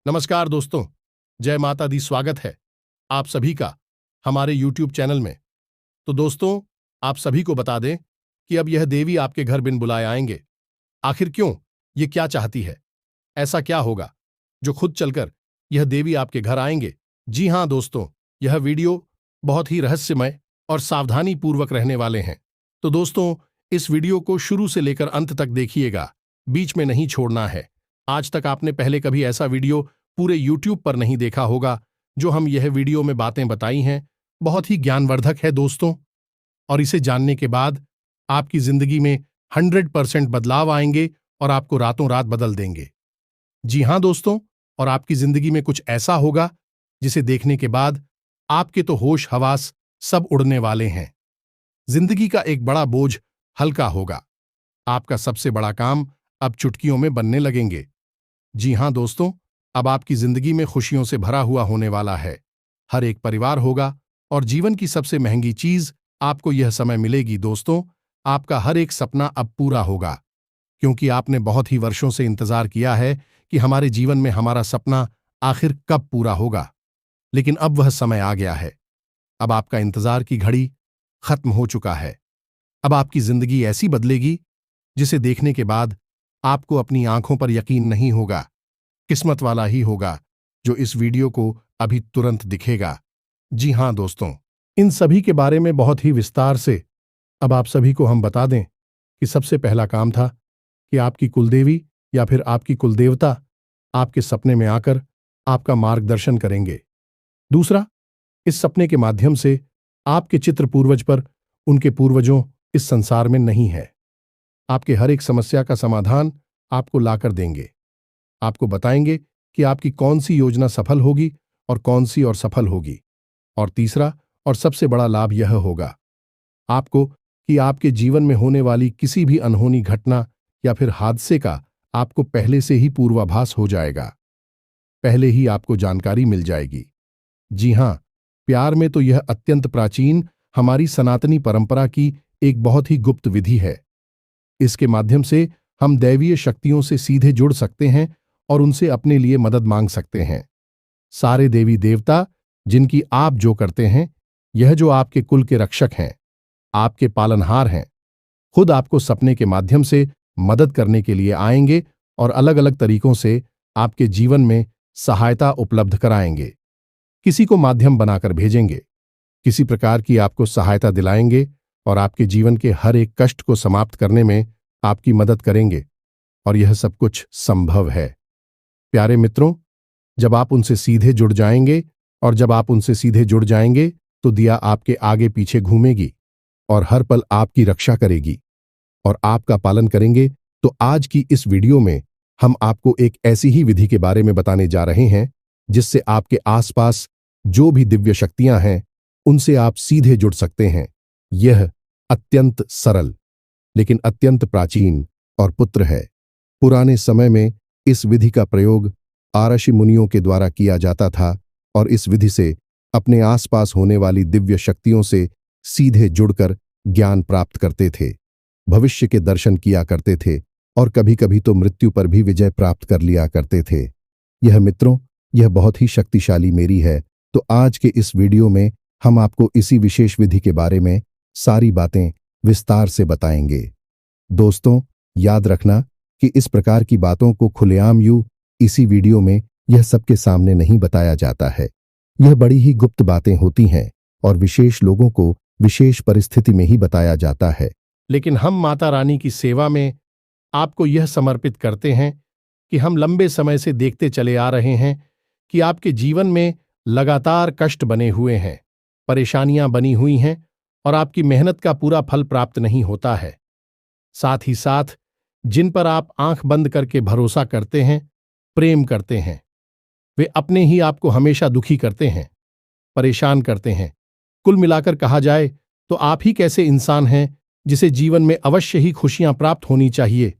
नमस्कार दोस्तों, जय माता दी। स्वागत है आप सभी का हमारे YouTube चैनल में। तो दोस्तों, आप सभी को बता दें कि अब यह देवी आपके घर बिन बुलाए आएंगे। आखिर क्यों? ये क्या चाहती है? ऐसा क्या होगा जो खुद चलकर यह देवी आपके घर आएंगे? जी हां दोस्तों, यह वीडियो बहुत ही रहस्यमय और सावधानी पूर्वक रहने वाले हैं। तो दोस्तों, इस वीडियो को शुरू से लेकर अंत तक देखिएगा, बीच में नहीं छोड़ना है। आज तक आपने पहले कभी ऐसा वीडियो पूरे YouTube पर नहीं देखा होगा जो हम यह वीडियो में बातें बताई हैं। बहुत ही ज्ञानवर्धक है दोस्तों, और इसे जानने के बाद आपकी जिंदगी में 100% बदलाव आएंगे और आपको रातों रात बदल देंगे। जी हां दोस्तों, और आपकी जिंदगी में कुछ ऐसा होगा जिसे देखने के बाद आपके तो होश हवास सब उड़ने वाले हैं। जिंदगी का एक बड़ा बोझ हल्का होगा। आपका सबसे बड़ा काम अब चुटकियों में बनने लगेंगे। जी हां दोस्तों, अब आपकी जिंदगी में खुशियों से भरा हुआ होने वाला है। हर एक परिवार होगा और जीवन की सबसे महंगी चीज आपको यह समय मिलेगी दोस्तों। आपका हर एक सपना अब पूरा होगा, क्योंकि आपने बहुत ही वर्षों से इंतजार किया है कि हमारे जीवन में हमारा सपना आखिर कब पूरा होगा। लेकिन अब वह समय आ गया है। अब आपका इंतजार की घड़ी खत्म हो चुका है। अब आपकी जिंदगी ऐसी बदलेगी जिसे देखने के बाद आपको अपनी आंखों पर यकीन नहीं होगा। किस्मत वाला ही होगा जो इस वीडियो को अभी तुरंत दिखेगा। जी हां दोस्तों, इन सभी के बारे में बहुत ही विस्तार से अब आप सभी को हम बता दें कि सबसे पहला काम था कि आपकी कुलदेवी या फिर आपकी कुलदेवता आपके सपने में आकर आपका मार्गदर्शन करेंगे। दूसरा, इस सपने के माध्यम से आपके चित्र पूर्वज पर उनके पूर्वजों इस संसार में नहीं है। आपके हर एक समस्या का समाधान आपको लाकर देंगे। आपको बताएंगे कि आपकी कौन सी योजना सफल होगी और कौन सी और सफल होगी। और तीसरा और सबसे बड़ा लाभ यह होगा आपको कि आपके जीवन में होने वाली किसी भी अनहोनी घटना या फिर हादसे का आपको पहले से ही पूर्वाभास हो जाएगा। पहले ही आपको जानकारी मिल जाएगी। जी हां, प्यार में तो यह अत्यंत प्राचीन हमारी सनातनी परंपरा की एक बहुत ही गुप्त विधि है। इसके माध्यम से हम दैवीय शक्तियों से सीधे जुड़ सकते हैं और उनसे अपने लिए मदद मांग सकते हैं। सारे देवी देवता जिनकी आप जो करते हैं, यह जो आपके कुल के रक्षक हैं, आपके पालनहार हैं, खुद आपको सपने के माध्यम से मदद करने के लिए आएंगे और अलग अलग तरीकों से आपके जीवन में सहायता उपलब्ध कराएंगे। किसी को माध्यम बनाकर भेजेंगे, किसी प्रकार की आपको सहायता दिलाएंगे और आपके जीवन के हर एक कष्ट को समाप्त करने में आपकी मदद करेंगे। और यह सब कुछ संभव है। प्यारे मित्रों, जब आप उनसे सीधे जुड़ जाएंगे और जब आप उनसे सीधे जुड़ जाएंगे तो दिया आपके आगे पीछे घूमेगी और हर पल आपकी रक्षा करेगी और आपका पालन करेंगे। तो आज की इस वीडियो में हम आपको एक ऐसी ही विधि के बारे में बताने जा रहे हैं जिससे आपके आसपास जो भी दिव्य शक्तियां हैं उनसे आप सीधे जुड़ सकते हैं। यह अत्यंत सरल लेकिन अत्यंत प्राचीन और पुत्र है। पुराने समय में इस विधि का प्रयोग आरषि मुनियों के द्वारा किया जाता था और इस विधि से अपने आसपास होने वाली दिव्य शक्तियों से सीधे जुड़कर ज्ञान प्राप्त करते थे, भविष्य के दर्शन किया करते थे और कभी-कभी तो मृत्यु पर भी विजय प्राप्त कर लिया करते थे। यह मित्रों, यह बहुत ही शक्तिशाली मेरी है। तो आज के इस वीडियो में हम आपको इसी विशेष विधि के बारे में सारी बातें विस्तार से बताएंगे। दोस्तों, याद रखना कि इस प्रकार की बातों को खुलेआम इसी वीडियो में यह सबके सामने नहीं बताया जाता है। यह बड़ी ही गुप्त बातें होती हैं और विशेष लोगों को विशेष परिस्थिति में ही बताया जाता है। लेकिन हम माता रानी की सेवा में आपको यह समर्पित करते हैं कि हम लंबे समय से देखते चले आ रहे हैं कि आपके जीवन में लगातार कष्ट बने हुए हैं, परेशानियां बनी हुई हैं और आपकी मेहनत का पूरा फल प्राप्त नहीं होता है। साथ ही साथ जिन पर आप आंख बंद करके भरोसा करते हैं, प्रेम करते हैं, वे अपने ही आपको हमेशा दुखी करते हैं, परेशान करते हैं। कुल मिलाकर कहा जाए तो आप ही कैसे इंसान हैं जिसे जीवन में अवश्य ही खुशियां प्राप्त होनी चाहिए,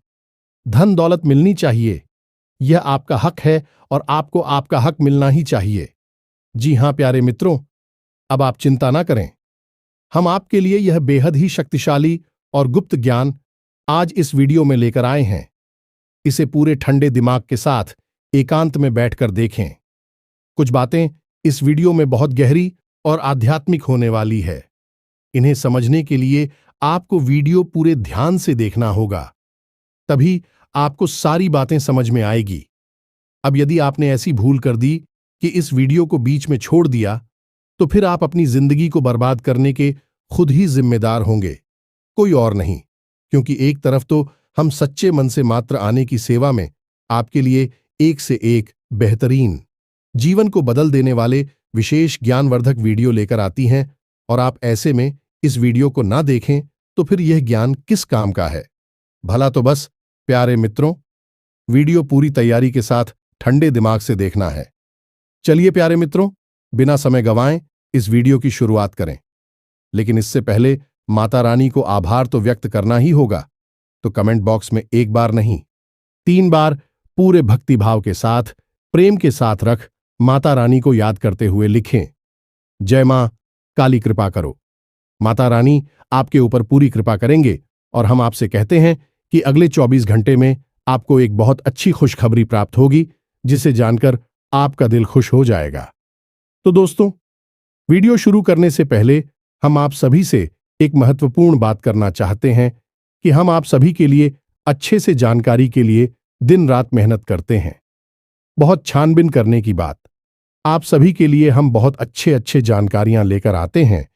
धन दौलत मिलनी चाहिए। यह आपका हक है और आपको आपका हक मिलना ही चाहिए। जी हां प्यारे मित्रों, अब आप चिंता ना करें। हम आपके लिए यह बेहद ही शक्तिशाली और गुप्त ज्ञान आज इस वीडियो में लेकर आए हैं। इसे पूरे ठंडे दिमाग के साथ एकांत में बैठकर देखें। कुछ बातें इस वीडियो में बहुत गहरी और आध्यात्मिक होने वाली है। इन्हें समझने के लिए आपको वीडियो पूरे ध्यान से देखना होगा, तभी आपको सारी बातें समझ में आएगी। अब यदि आपने ऐसी भूल कर दी कि इस वीडियो को बीच में छोड़ दिया, तो फिर आप अपनी जिंदगी को बर्बाद करने के खुद ही जिम्मेदार होंगे, कोई और नहीं। क्योंकि एक तरफ तो हम सच्चे मन से मात्र आने की सेवा में आपके लिए एक से एक बेहतरीन, जीवन को बदल देने वाले विशेष ज्ञानवर्धक वीडियो लेकर आती हैं, और आप ऐसे में इस वीडियो को ना देखें तो फिर यह ज्ञान किस काम का है। भला तो बस प्यारे मित्रों, वीडियो पूरी तैयारी के साथ ठंडे दिमाग से देखना है। चलिए प्यारे मित्रों, बिना समय गंवाएं इस वीडियो की शुरुआत करें। लेकिन इससे पहले माता रानी को आभार तो व्यक्त करना ही होगा, तो कमेंट बॉक्स में एक बार नहीं, 3 बार पूरे भक्तिभाव के साथ, प्रेम के साथ रख माता रानी को याद करते हुए लिखें, जय मां काली कृपा करो। माता रानी आपके ऊपर पूरी कृपा करेंगे और हम आपसे कहते हैं कि अगले 24 घंटे में आपको एक बहुत अच्छी खुशखबरी प्राप्त होगी, जिसे जानकर आपका दिल खुश हो जाएगा। तो दोस्तों, वीडियो शुरू करने से पहले हम आप सभी से एक महत्वपूर्ण बात करना चाहते हैं कि हम आप सभी के लिए अच्छे से जानकारी के लिए दिन रात मेहनत करते हैं। बहुत छानबीन करने की बात, आप सभी के लिए हम बहुत अच्छे जानकारियां लेकर आते हैं,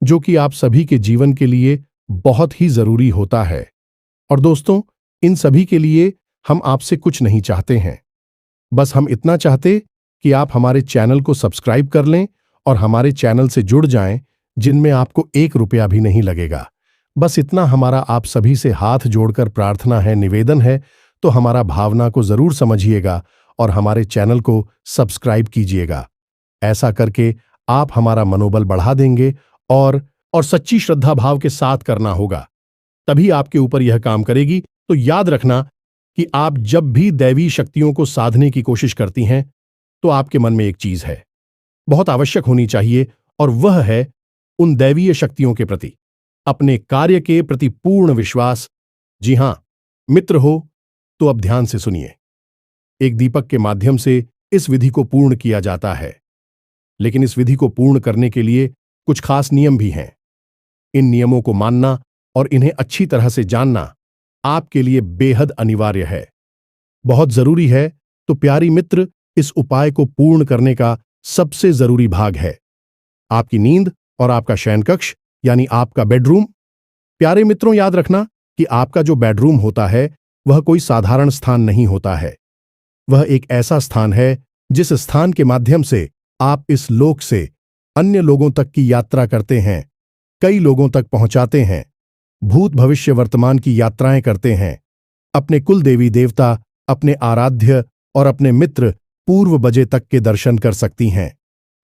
जो कि आप सभी के जीवन के लिए बहुत ही जरूरी होता है। और दोस्तों, इन सभी के लिए हम आपसे कुछ नहीं चाहते हैं, बस हम इतना चाहते कि आप हमारे चैनल को सब्सक्राइब कर लें और हमारे चैनल से जुड़ जाएं, जिनमें आपको 1 रुपया भी नहीं लगेगा। बस इतना हमारा आप सभी से हाथ जोड़कर प्रार्थना है, निवेदन है। तो हमारा भावना को जरूर समझिएगा और हमारे चैनल को सब्सक्राइब कीजिएगा। ऐसा करके आप हमारा मनोबल बढ़ा देंगे और सच्ची श्रद्धा भाव के साथ करना होगा, तभी आपके ऊपर यह काम करेगी। तो याद रखना कि आप जब भी दैवी शक्तियों को साधने की कोशिश करती हैं, तो आपके मन में एक चीज है, बहुत आवश्यक होनी चाहिए, और वह है उन दैवीय शक्तियों के प्रति अपने कार्य के प्रति पूर्ण विश्वास। जी हां मित्र हो, तो अब ध्यान से सुनिए। एक दीपक के माध्यम से इस विधि को पूर्ण किया जाता है, लेकिन इस विधि को पूर्ण करने के लिए कुछ खास नियम भी हैं। इन नियमों को मानना और इन्हें अच्छी तरह से जानना आपके लिए बेहद अनिवार्य है, बहुत जरूरी है। तो प्यारी मित्र, इस उपाय को पूर्ण करने का सबसे जरूरी भाग है आपकी नींद और आपका शयन कक्ष, यानी आपका बेडरूम। प्यारे मित्रों, याद रखना कि आपका जो बेडरूम होता है वह कोई साधारण स्थान नहीं होता है। वह एक ऐसा स्थान है जिस स्थान के माध्यम से आप इस लोक से अन्य लोगों तक की यात्रा करते हैं, कई लोगों तक पहुंचाते हैं, भूत भविष्य वर्तमान की यात्राएं करते हैं, अपने कुल देवी देवता, अपने आराध्य और अपने मित्र पूर्व बजे तक के दर्शन कर सकती हैं।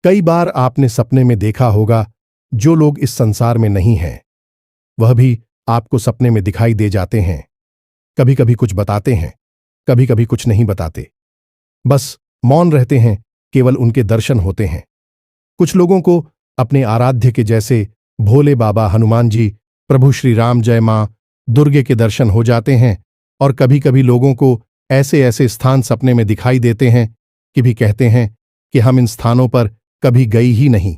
कई बार आपने सपने में देखा होगा, जो लोग इस संसार में नहीं हैं वह भी आपको सपने में दिखाई दे जाते हैं। कभी कभी कुछ बताते हैं, कभी कभी कुछ नहीं बताते, बस मौन रहते हैं, केवल उनके दर्शन होते हैं। कुछ लोगों को अपने आराध्य के जैसे भोले बाबा, हनुमान जी, प्रभु श्री राम, जय मां दुर्गे के दर्शन हो जाते हैं, और कभी कभी लोगों को ऐसे ऐसे स्थान सपने में दिखाई देते हैं कि भी कहते हैं कि हम इन स्थानों पर कभी गई ही नहीं,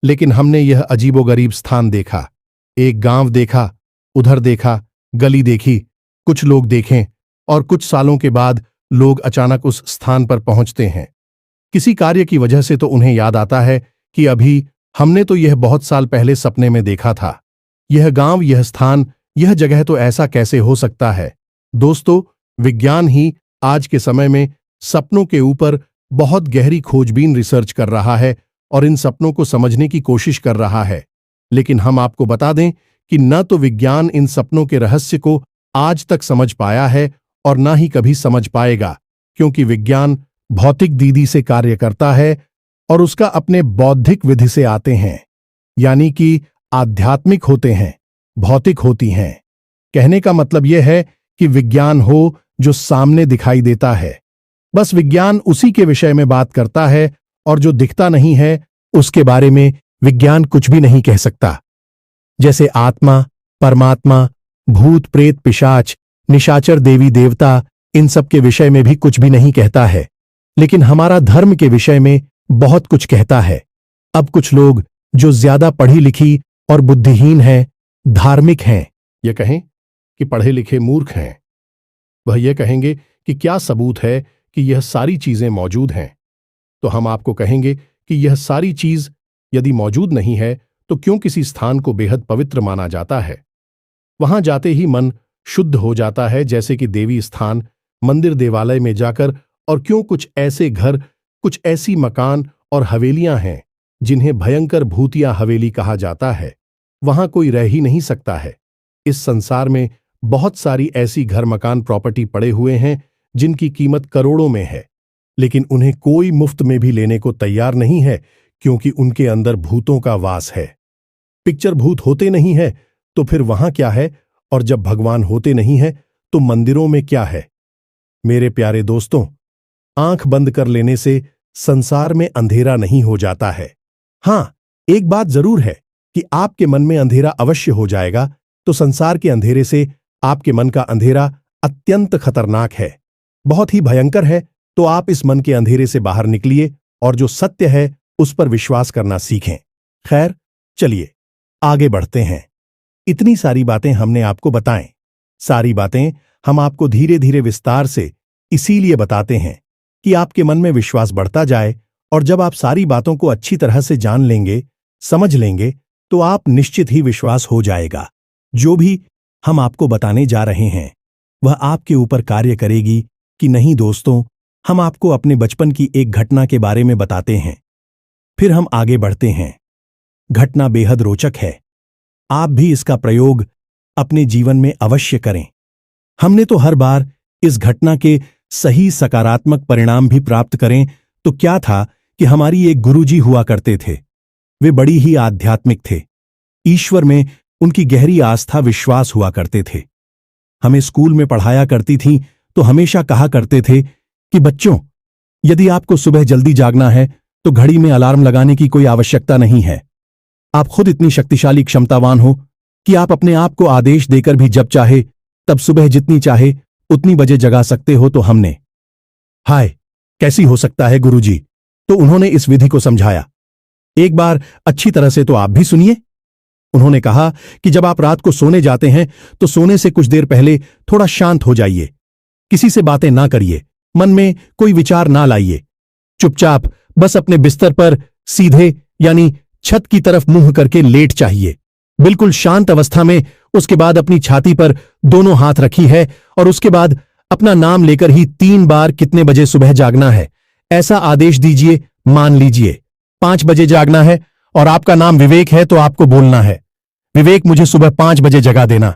लेकिन हमने यह अजीबोगरीब स्थान देखा, एक गांव देखा, उधर देखा, गली देखी, कुछ लोग देखें, और कुछ सालों के बाद लोग अचानक उस स्थान पर पहुंचते हैं। किसी कार्य की वजह से तो उन्हें याद आता है कि अभी हमने तो यह बहुत साल पहले सपने में देखा था, यह गांव, यह स्थान, यह जगह तो ऐसा कैसे हो सकता है। दोस्तों, विज्ञान ही आज के समय में सपनों के ऊपर बहुत गहरी खोजबीन रिसर्च कर रहा है और इन सपनों को समझने की कोशिश कर रहा है। लेकिन हम आपको बता दें कि न तो विज्ञान इन सपनों के रहस्य को आज तक समझ पाया है और न ही कभी समझ पाएगा, क्योंकि विज्ञान भौतिक दीदी से कार्य करता है और उसका अपने बौद्धिक विधि से आते हैं, यानी कि आध्यात्मिक होते हैं, भौतिक होती हैं। कहने का मतलब यह है कि विज्ञान हो जो सामने दिखाई देता है, बस विज्ञान उसी के विषय में बात करता है, और जो दिखता नहीं है उसके बारे में विज्ञान कुछ भी नहीं कह सकता। जैसे आत्मा, परमात्मा, भूत प्रेत, पिशाच, निशाचर, देवी देवता, इन सब के विषय में भी कुछ भी नहीं कहता है। लेकिन हमारा धर्म के विषय में बहुत कुछ कहता है। अब कुछ लोग जो ज्यादा पढ़ी लिखी और बुद्धिहीन हैं, धार्मिक हैं, यह कहें कि पढ़े लिखे मूर्ख हैं। वह यह कहेंगे कि क्या सबूत है कि यह सारी चीजें मौजूद हैं। तो हम आपको कहेंगे कि यह सारी चीज यदि मौजूद नहीं है तो क्यों किसी स्थान को बेहद पवित्र माना जाता है। वहां जाते ही मन शुद्ध हो जाता है, जैसे कि देवी स्थान, मंदिर, देवालय में जाकर। और क्यों कुछ ऐसे घर, कुछ ऐसी मकान और हवेलियां हैं जिन्हें भयंकर भूतिया हवेली कहा जाता है। वहां कोई रह ही नहीं सकता है। इस संसार में बहुत सारी ऐसी घर, मकान, प्रॉपर्टी पड़े हुए हैं जिनकी कीमत करोड़ों में है, लेकिन उन्हें कोई मुफ्त में भी लेने को तैयार नहीं है, क्योंकि उनके अंदर भूतों का वास है। पिक्चर भूत होते नहीं है तो फिर वहां क्या है, और जब भगवान होते नहीं है तो मंदिरों में क्या है। मेरे प्यारे दोस्तों, आंख बंद कर लेने से संसार में अंधेरा नहीं हो जाता है। हां, एक बात जरूर है कि आपके मन में अंधेरा अवश्य हो जाएगा, तो संसार के अंधेरे से आपके मन का अंधेरा अत्यंत खतरनाक है, बहुत ही भयंकर है। तो आप इस मन के अंधेरे से बाहर निकलिए और जो सत्य है उस पर विश्वास करना सीखें। खैर, चलिए आगे बढ़ते हैं। इतनी सारी बातें हमने आपको बताएं। सारी बातें हम आपको धीरे धीरे विस्तार से इसीलिए बताते हैं कि आपके मन में विश्वास बढ़ता जाए, और जब आप सारी बातों को अच्छी तरह से जान लेंगे, समझ लेंगे, तो आप निश्चित ही विश्वास हो जाएगा। जो भी हम आपको बताने जा रहे हैं वह आपके ऊपर कार्य करेगी कि नहीं। दोस्तों, हम आपको अपने बचपन की एक घटना के बारे में बताते हैं, फिर हम आगे बढ़ते हैं। घटना बेहद रोचक है, आप भी इसका प्रयोग अपने जीवन में अवश्य करें। हमने तो हर बार इस घटना के सही सकारात्मक परिणाम भी प्राप्त करें। तो क्या था कि हमारी एक गुरुजी हुआ करते थे। वे बड़ी ही आध्यात्मिक थे, ईश्वर में उनकी गहरी आस्था, विश्वास हुआ करते थे। हमें स्कूल में पढ़ाया करती थीं तो हमेशा कहा करते थे कि बच्चों, यदि आपको सुबह जल्दी जागना है तो घड़ी में अलार्म लगाने की कोई आवश्यकता नहीं है। आप खुद इतनी शक्तिशाली, क्षमतावान हो कि आप अपने आप को आदेश देकर भी जब चाहे तब सुबह जितनी चाहे उतनी बजे जगा सकते हो। तो हमने, हाय, कैसी हो सकता है गुरुजी? तो उन्होंने इस विधि को समझाया। एक बार अच्छी तरह से तो आप भी सुनिए। उन्होंने कहा कि जब आप रात को सोने जाते हैं तो सोने से कुछ देर पहले थोड़ा शांत हो जाइए, किसी से बातें ना करिए, मन में कोई विचार ना लाइए, चुपचाप बस अपने बिस्तर पर सीधे यानी छत की तरफ मुंह करके लेट चाहिए, बिल्कुल शांत अवस्था में। उसके बाद अपनी छाती पर दोनों हाथ रखी है और उसके बाद अपना नाम लेकर ही 3 बार कितने बजे सुबह जागना है ऐसा आदेश दीजिए। मान लीजिए 5 बजे जागना है और आपका नाम विवेक है, तो आपको बोलना है, विवेक मुझे सुबह 5 बजे जगा देना।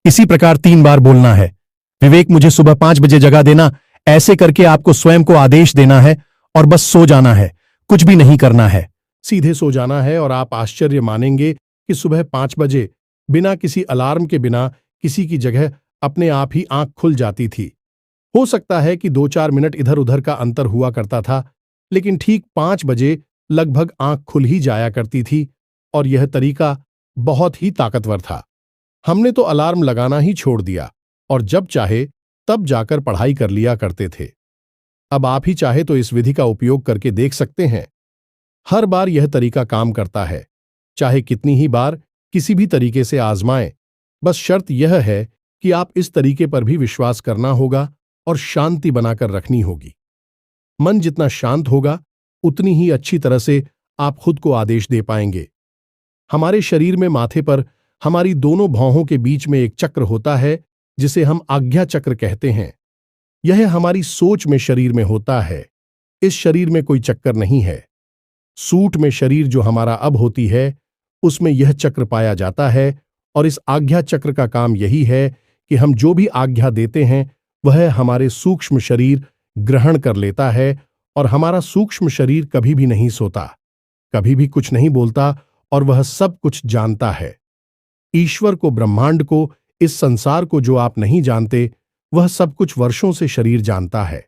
इसी प्रकार 3 बार बोलना है, विवेक मुझे सुबह 5 बजे जगा देना। ऐसे करके आपको स्वयं को आदेश देना है और बस सो जाना है, कुछ भी नहीं करना है, सीधे सो जाना है। और आप आश्चर्य मानेंगे कि सुबह 5 बजे बिना किसी अलार्म के, बिना किसी की जगह अपने आप ही आंख खुल जाती थी। हो सकता है कि 2-4 मिनट इधर उधर का अंतर हुआ करता था, लेकिन ठीक 5 बजे लगभग आंख खुल ही जाया करती थी। और यह तरीका बहुत ही ताकतवर था। हमने तो अलार्म लगाना ही छोड़ दिया और जब चाहे तब जाकर पढ़ाई कर लिया करते थे। अब आप ही चाहे तो इस विधि का उपयोग करके देख सकते हैं। हर बार यह तरीका काम करता है, चाहे कितनी ही बार किसी भी तरीके से आजमाएं। बस शर्त यह है कि आप इस तरीके पर भी विश्वास करना होगा और शांति बनाकर रखनी होगी। मन जितना शांत होगा उतनी ही अच्छी तरह से आप खुद को आदेश दे पाएंगे। हमारे शरीर में माथे पर हमारी दोनों भौहों के बीच में एक चक्र होता है जिसे हम आज्ञा चक्र कहते हैं। यह हमारी सोच में शरीर में होता है। इस शरीर में कोई चक्कर नहीं है। सूट में शरीर जो हमारा अब होती है उसमें यह चक्र पाया जाता है। और इस आज्ञा चक्र का काम यही है कि हम जो भी आज्ञा देते हैं वह हमारे सूक्ष्म शरीर ग्रहण कर लेता है। और हमारा सूक्ष्म शरीर कभी भी नहीं सोता, कभी भी कुछ नहीं बोलता, और वह सब कुछ जानता है। ईश्वर को, ब्रह्मांड को, इस संसार को जो आप नहीं जानते वह सब कुछ वर्षों से शरीर जानता है।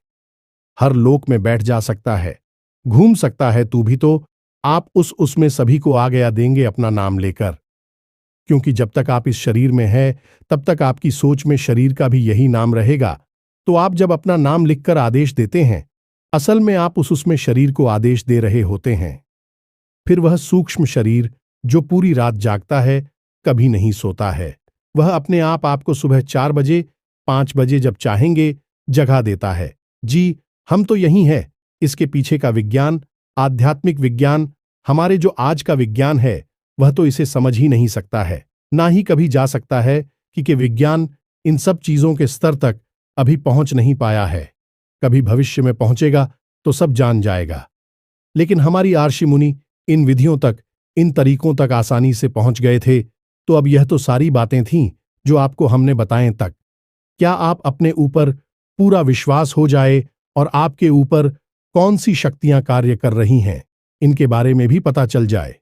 हर लोक में बैठ जा सकता है, घूम सकता है तू भी तो। आप उसमें सभी को आ गया देंगे अपना नाम लेकर, क्योंकि जब तक आप इस शरीर में है तब तक आपकी सोच में शरीर का भी यही नाम रहेगा। तो आप जब अपना नाम लिखकर आदेश देते हैं, असल में आप उसमें शरीर को आदेश दे रहे होते हैं। फिर वह सूक्ष्म शरीर जो पूरी रात जागता है, कभी नहीं सोता है, वह अपने आप आपको सुबह 4 बजे 5 बजे जब चाहेंगे जगा देता है। जी, हम तो यही है। इसके पीछे का विज्ञान, आध्यात्मिक विज्ञान, हमारे जो आज का विज्ञान है वह तो इसे समझ ही नहीं सकता है, ना ही कभी जा सकता है कि विज्ञान इन सब चीजों के स्तर तक अभी पहुंच नहीं पाया है। कभी भविष्य में पहुंचेगा तो सब जान जाएगा। लेकिन हमारी आर्षि मुनि इन विधियों तक, इन तरीकों तक आसानी से पहुंच गए थे, तो अब यह तो सारी बातें थीं जो आपको हमने बताएं तक। क्या आप अपने ऊपर पूरा विश्वास हो जाए और आपके ऊपर कौन सी शक्तियां कार्य कर रही हैं, इनके बारे में भी पता चल जाए।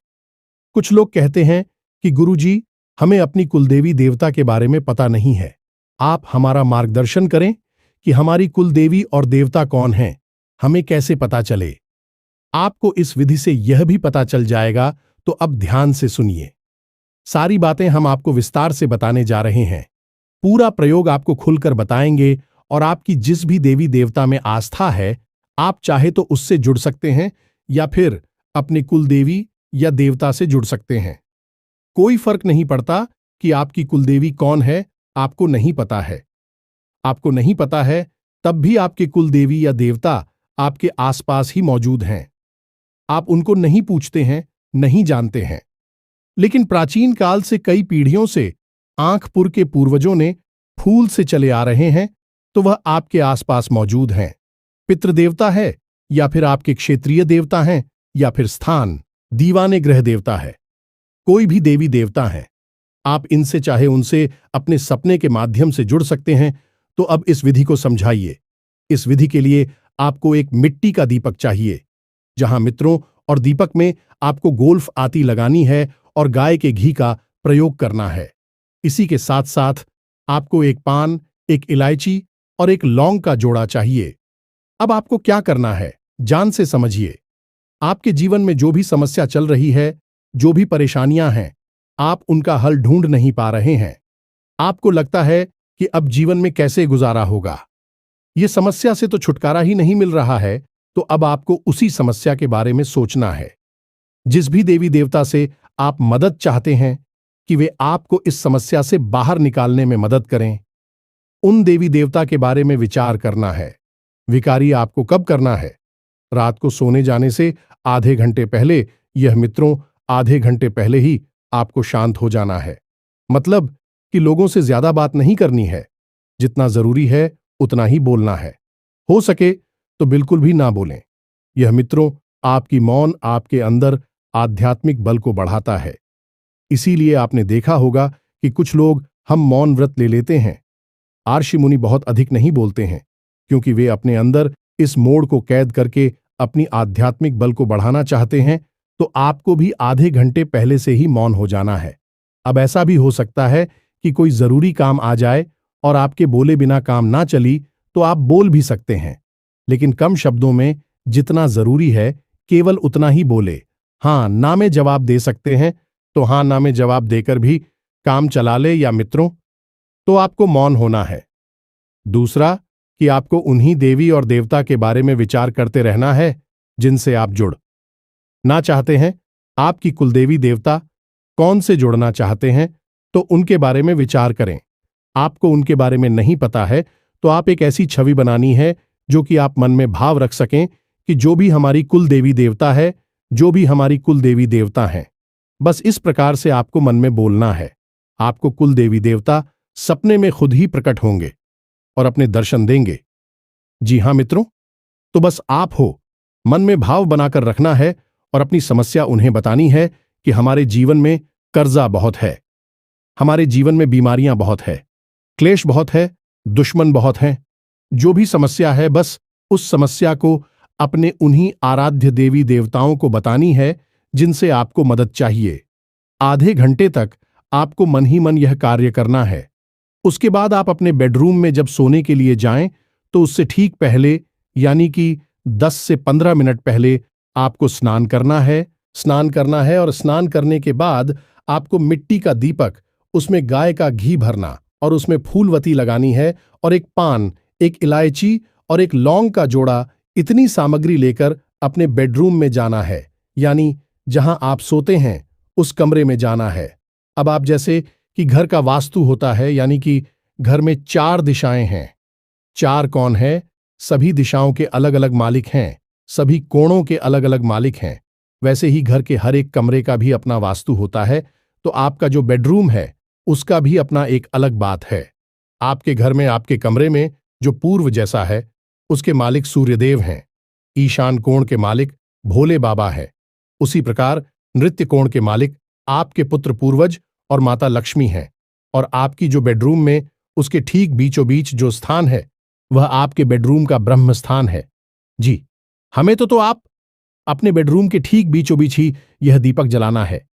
कुछ लोग कहते हैं कि गुरुजी, हमें अपनी कुलदेवी देवता के बारे में पता नहीं है, आप हमारा मार्गदर्शन करें कि हमारी कुलदेवी और देवता कौन हैं, हमें कैसे पता चले। आपको इस विधि से यह भी पता चल जाएगा, तो अब ध्यान से सुनिए। सारी बातें हम आपको विस्तार से बताने जा रहे हैं। पूरा प्रयोग आपको खुलकर बताएंगे और आपकी जिस भी देवी देवता में आस्था है, आप चाहे तो उससे जुड़ सकते हैं या फिर अपनी कुलदेवी या देवता से जुड़ सकते हैं। कोई फर्क नहीं पड़ता कि आपकी कुलदेवी कौन है, आपको नहीं पता है। आपको नहीं पता है तब भी आपके कुलदेवी या देवता आपके आसपास ही मौजूद हैं। आप उनको नहीं पूछते हैं, नहीं जानते हैं, लेकिन प्राचीन काल से कई पीढ़ियों से आंखपुर के पूर्वजों ने फूल से चले आ रहे हैं, तो वह आपके आसपास मौजूद हैं। पितृदेवता है या फिर आपके क्षेत्रीय देवता हैं या फिर स्थान दीवाने ग्रह देवता है, कोई भी देवी देवता हैं, आप इनसे चाहे उनसे अपने सपने के माध्यम से जुड़ सकते हैं। तो अब इस विधि को समझाइए। इस विधि के लिए आपको एक मिट्टी का दीपक चाहिए, जहां मित्रों और दीपक में आपको गोल्फ आती लगानी है और गाय के घी का प्रयोग करना है। इसी के साथ साथ आपको एक पान, एक इलायची और एक लौंग का जोड़ा चाहिए। अब आपको क्या करना है, जान से समझिए। आपके जीवन में जो भी समस्या चल रही है, जो भी परेशानियां हैं, आप उनका हल ढूंढ नहीं पा रहे हैं। आपको लगता है कि अब जीवन में कैसे गुजारा होगा, ये समस्या से तो छुटकारा ही नहीं मिल रहा है, तो अब आपको उसी समस्या के बारे में सोचना है। जिस भी देवी देवता से आप मदद चाहते हैं कि वे आपको इस समस्या से बाहर निकालने में मदद करें, उन देवी देवता के बारे में विचार करना है। विकारी आपको कब करना है? रात को सोने जाने से आधे घंटे पहले। यह मित्रों, आधे घंटे पहले ही आपको शांत हो जाना है। मतलब कि लोगों से ज्यादा बात नहीं करनी है, जितना जरूरी है उतना ही बोलना है। हो सके तो बिल्कुल भी ना बोलें। यह मित्रों, आपकी मौन आपके अंदर आध्यात्मिक बल को बढ़ाता है। इसीलिए आपने देखा होगा कि कुछ लोग हम मौन व्रत ले लेते हैं। आर्षि मुनि बहुत अधिक नहीं बोलते हैं, क्योंकि वे अपने अंदर इस मोड़ को कैद करके अपनी आध्यात्मिक बल को बढ़ाना चाहते हैं। तो आपको भी आधे घंटे पहले से ही मौन हो जाना है। अब ऐसा भी हो सकता है कि कोई जरूरी काम आ जाए और आपके बोले बिना काम ना चली, तो आप बोल भी सकते हैं, लेकिन कम शब्दों में, जितना जरूरी है केवल उतना ही बोले। हाँ ना में जवाब दे सकते हैं, तो हाँ ना में जवाब देकर भी काम चला ले। या मित्रों, तो आपको मौन होना है। दूसरा कि आपको उन्हीं देवी और देवता के बारे में विचार करते रहना है जिनसे आप जुड़ ना चाहते हैं। आपकी कुलदेवी देवता कौन से जुड़ना चाहते हैं, तो उनके बारे में विचार करें। आपको उनके बारे में नहीं पता है, तो आप एक ऐसी छवि बनानी है जो कि आप मन में भाव रख सकें कि जो भी हमारी कुल देवी देवता है, जो भी हमारी कुल देवी देवता हैं। बस इस प्रकार से आपको मन में बोलना है। आपको कुल देवी देवता सपने में खुद ही प्रकट होंगे और अपने दर्शन देंगे। जी हां मित्रों, तो बस आप हो, मन में भाव बनाकर रखना है और अपनी समस्या उन्हें बतानी है कि हमारे जीवन में कर्जा बहुत है, हमारे जीवन में बीमारियां बहुत है, क्लेश बहुत है, दुश्मन बहुत हैं। जो भी समस्या है, बस उस समस्या को अपने उन्हीं आराध्य देवी देवताओं को बतानी है जिनसे आपको मदद चाहिए। आधे घंटे तक आपको मन ही मन यह कार्य करना है। उसके बाद आप अपने बेडरूम में जब सोने के लिए जाएं, तो उससे ठीक पहले, यानी कि 10 से 15 मिनट पहले आपको स्नान करना है और स्नान करने के बाद आपको मिट्टी का दीपक, उसमें गाय का घी भरना और उसमें फूलवती लगानी है और एक पान, एक इलायची और एक लौंग का जोड़ा इतनी सामग्री लेकर अपने बेडरूम में जाना है, यानी जहां आप सोते हैं उस कमरे में जाना है। अब आप जैसे कि घर का वास्तु होता है, यानी कि घर में 4 दिशाएं हैं। 4 कौन है? सभी दिशाओं के अलग अलग मालिक हैं, सभी कोणों के अलग अलग मालिक हैं। वैसे ही घर के हर एक कमरे का भी अपना वास्तु होता है, तो आपका जो बेडरूम है उसका भी अपना एक अलग बात है। आपके घर में, आपके कमरे में जो पूर्व जैसा है उसके मालिक सूर्यदेव हैं। ईशान कोण के मालिक भोले बाबा है। उसी प्रकार नृत्य कोण के मालिक आपके पुत्र पूर्वज और माता लक्ष्मी हैं। और आपकी जो बेडरूम में उसके ठीक बीचों बीच जो स्थान है वह आपके बेडरूम का ब्रह्म स्थान है। जी, हमें तो आप अपने बेडरूम के ठीक बीचों बीच ही यह दीपक जलाना है,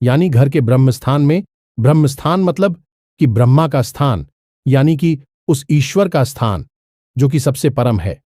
यानी घर के ब्रह्म स्थान में। ब्रह्म स्थान मतलब कि ब्रह्मा का स्थान, यानी कि उस ईश्वर का स्थान जो कि सबसे परम है,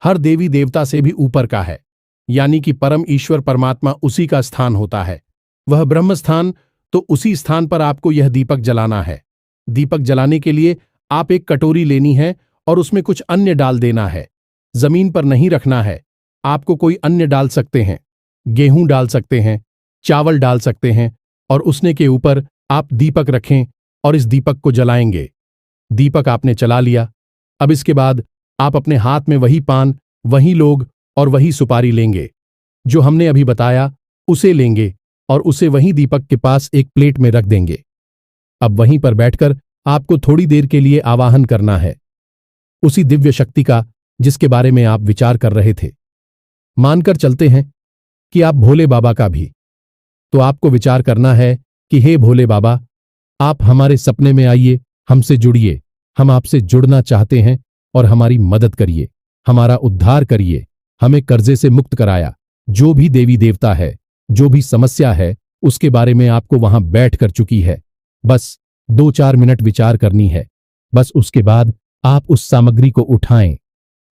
हर देवी देवता से भी ऊपर का है, यानी कि परम ईश्वर परमात्मा उसी का स्थान होता है, वह ब्रह्म स्थान। तो उसी स्थान पर आपको यह दीपक जलाना है। दीपक जलाने के लिए आप एक कटोरी लेनी है और उसमें कुछ अन्य डाल देना है। जमीन पर नहीं रखना है, आपको कोई अन्य डाल सकते हैं, गेहूं डाल सकते हैं, चावल डाल सकते हैं, और उसने के ऊपर आप दीपक रखें और इस दीपक को जलाएंगे। दीपक आपने जला लिया। अब इसके बाद आप अपने हाथ में वही पान, वही लोग और वही सुपारी लेंगे जो हमने अभी बताया, उसे लेंगे और उसे वहीं दीपक के पास एक प्लेट में रख देंगे। अब वहीं पर बैठकर आपको थोड़ी देर के लिए आवाहन करना है उसी दिव्य शक्ति का जिसके बारे में आप विचार कर रहे थे। मानकर चलते हैं कि आप भोले बाबा का भी, तो आपको विचार करना है कि हे भोले बाबा, आप हमारे सपने में आइए, हमसे जुड़िए, हम आपसे जुड़ना चाहते हैं और हमारी मदद करिए, हमारा उद्धार करिए, हमें कर्जे से मुक्त कराया। जो भी देवी देवता है, जो भी समस्या है, उसके बारे में आपको वहां बैठ कर चुकी है। बस 2-4 मिनट विचार करनी है। बस उसके बाद आप उस सामग्री को उठाएं,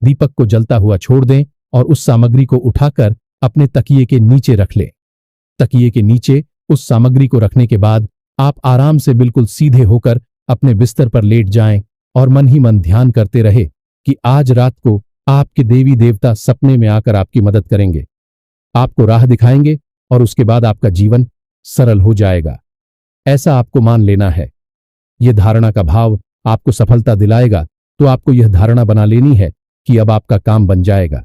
दीपक को जलता हुआ छोड़ दें और उस सामग्री को उठाकर अपने तकिए के नीचे रख लें। तकिए के नीचे उस सामग्री को रखने के बाद आप आराम से बिल्कुल सीधे होकर अपने बिस्तर पर लेट जाएं और मन ही मन ध्यान करते रहे कि आज रात को आपके देवी देवता सपने में आकर आपकी मदद करेंगे, आपको राह दिखाएंगे और उसके बाद आपका जीवन सरल हो जाएगा। ऐसा आपको मान लेना है। यह धारणा का भाव आपको सफलता दिलाएगा, तो आपको यह धारणा बना लेनी है कि अब आपका काम बन जाएगा।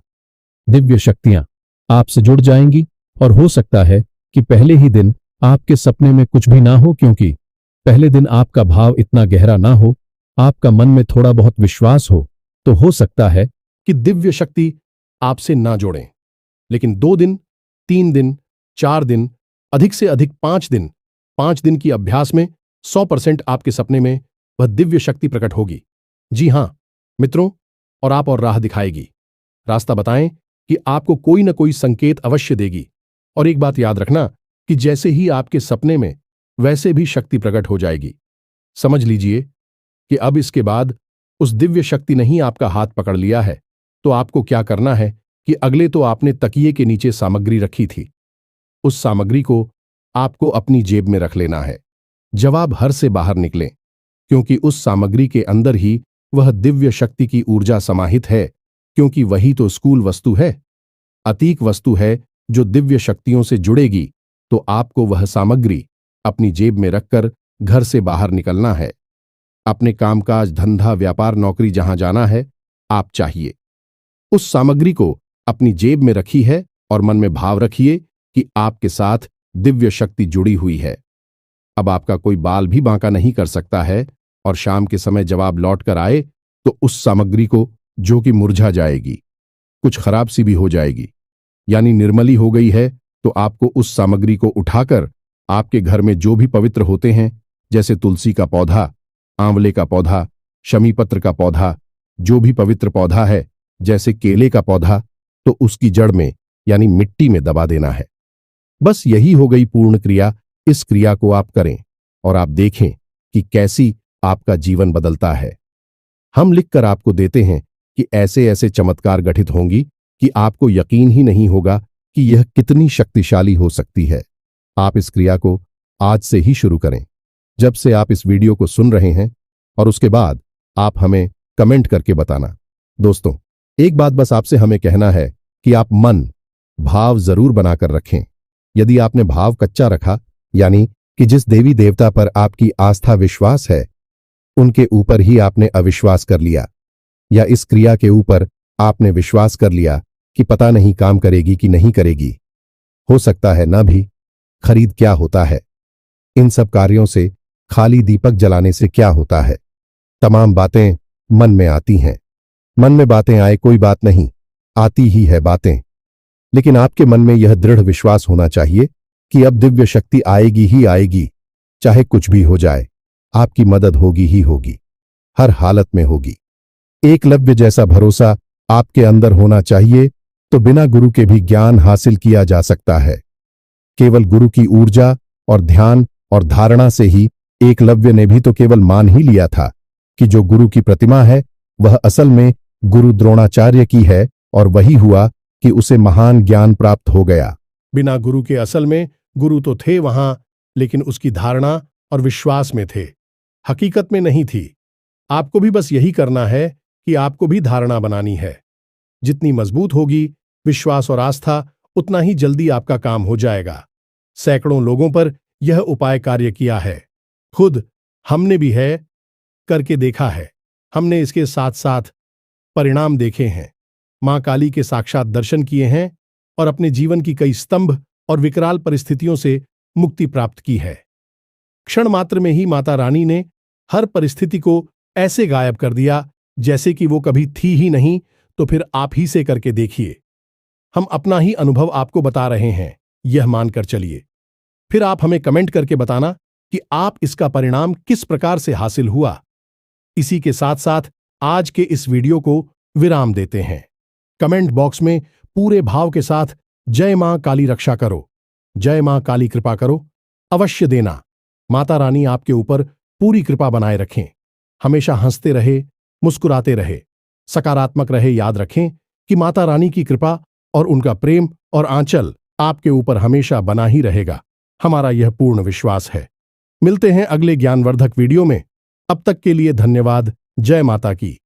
दिव्य शक्तियां आपसे जुड़ जाएंगी और हो सकता है कि पहले ही दिन आपके सपने में कुछ भी ना हो, क्योंकि पहले दिन आपका भाव इतना गहरा ना हो, आपका मन में थोड़ा बहुत विश्वास हो, तो हो सकता है कि दिव्य शक्ति आपसे ना जोड़ें। लेकिन 2 दिन, 3 दिन, 4 दिन, अधिक से अधिक 5 दिन, 5 दिन की अभ्यास में 100% आपके सपने में वह दिव्य शक्ति प्रकट होगी। जी हां मित्रों, और राह दिखाएगी। रास्ता बताएं कि आपको कोई ना कोई संकेत अवश्य देगी। और एक बात याद रखना कि जैसे ही आपके सपने में, वैसे भी शक्ति प्रकट हो जाएगी। समझ लीजिए कि अब इसके बाद उस दिव्य शक्ति ने ही आपका हाथ पकड़ लिया है, तो आपको क्या करना है कि अगले तो आपने तकिए के नीचे सामग्री रखी थी, उस सामग्री को आपको अपनी जेब में रख लेना है जब आप घर से बाहर निकलें, क्योंकि उस सामग्री के अंदर ही वह दिव्य शक्ति की ऊर्जा समाहित है, क्योंकि वही तो स्कूल वस्तु है, अतीक वस्तु है जो दिव्य शक्तियों से जुड़ेगी। तो आपको वह सामग्री अपनी जेब में रखकर घर से बाहर निकलना है। अपने कामकाज, धंधा, व्यापार, नौकरी जहां जाना है, आप चाहिए उस सामग्री को अपनी जेब में रखी है और मन में भाव रखिए कि आपके साथ दिव्य शक्ति जुड़ी हुई है। अब आपका कोई बाल भी बांका नहीं कर सकता है, और शाम के समय जब आप लौट कर आए तो उस सामग्री को, जो कि मुरझा जाएगी, कुछ खराब सी भी हो जाएगी, यानी निर्मली हो गई है, तो आपको उस सामग्री को उठाकर आपके घर में जो भी पवित्र होते हैं, जैसे तुलसी का पौधा, आंवले का पौधा, शमीपत्र का पौधा, जो भी पवित्र पौधा है, जैसे केले का पौधा, तो उसकी जड़ में यानी मिट्टी में दबा देना है। बस यही हो गई पूर्ण क्रिया। इस क्रिया को आप करें और आप देखें कि कैसी आपका जीवन बदलता है। हम लिखकर आपको देते हैं कि ऐसे ऐसे चमत्कार घटित होंगी कि आपको यकीन ही नहीं होगा कि यह कितनी शक्तिशाली हो सकती है। आप इस क्रिया को आज से ही शुरू करें, जब से आप इस वीडियो को सुन रहे हैं, और उसके बाद आप हमें कमेंट करके बताना। दोस्तों, एक बात बस आपसे हमें कहना है कि आप मन भाव जरूर बनाकर रखें। यदि आपने भाव कच्चा रखा, यानी कि जिस देवी देवता पर आपकी आस्था विश्वास है उनके ऊपर ही आपने अविश्वास कर लिया, या इस क्रिया के ऊपर आपने विश्वास कर लिया कि पता नहीं काम करेगी कि नहीं करेगी, हो सकता है ना भी, खरीद क्या होता है। इन सब कार्यों से खाली दीपक जलाने से क्या होता है। तमाम बातें मन में आती हैं। मन में बातें आए कोई बात नहीं, आती ही है बातें। लेकिन आपके मन में यह दृढ़ विश्वास होना चाहिए कि अब दिव्य शक्ति आएगी ही आएगी, चाहे कुछ भी हो जाए, आपकी मदद होगी ही होगी, हर हालत में होगी। एकलव्य जैसा भरोसा आपके अंदर होना चाहिए, तो बिना गुरु के भी ज्ञान हासिल किया जा सकता है। केवल गुरु की ऊर्जा और ध्यान और धारणा से ही एकलव्य ने भी तो केवल मान ही लिया था कि जो गुरु की प्रतिमा है वह असल में गुरु द्रोणाचार्य की है, और वही हुआ कि उसे महान ज्ञान प्राप्त हो गया। बिना गुरु के असल में गुरु तो थे वहां, लेकिन उसकी धारणा और विश्वास में थे, हकीकत में नहीं थी। आपको भी बस यही करना है कि आपको भी धारणा बनानी है। जितनी मजबूत होगी विश्वास और आस्था, उतना ही जल्दी आपका काम हो जाएगा। सैकड़ों लोगों पर यह उपाय कार्य किया है, खुद हमने भी है करके देखा है। हमने इसके साथ साथ परिणाम देखे हैं, मां काली के साक्षात दर्शन किए हैं और अपने जीवन की कई स्तंभ और विकराल परिस्थितियों से मुक्ति प्राप्त की है। क्षण मात्र में ही माता रानी ने हर परिस्थिति को ऐसे गायब कर दिया जैसे कि वो कभी थी ही नहीं। तो फिर आप ही से करके देखिए। हम अपना ही अनुभव आपको बता रहे हैं, यह मानकर चलिए। फिर आप हमें कमेंट करके बताना कि आप इसका परिणाम किस प्रकार से हासिल हुआ। इसी के साथ साथ आज के इस वीडियो को विराम देते हैं। कमेंट बॉक्स में पूरे भाव के साथ जय मां काली रक्षा करो, जय मां काली कृपा करो अवश्य देना। माता रानी आपके ऊपर पूरी कृपा बनाए रखें, हमेशा हंसते रहे, मुस्कुराते रहे, सकारात्मक रहे। याद रखें कि माता रानी की कृपा और उनका प्रेम और आंचल आपके ऊपर हमेशा बना ही रहेगा, हमारा यह पूर्ण विश्वास है। मिलते हैं अगले ज्ञानवर्धक वीडियो में, अब तक के लिए धन्यवाद। जय माता की।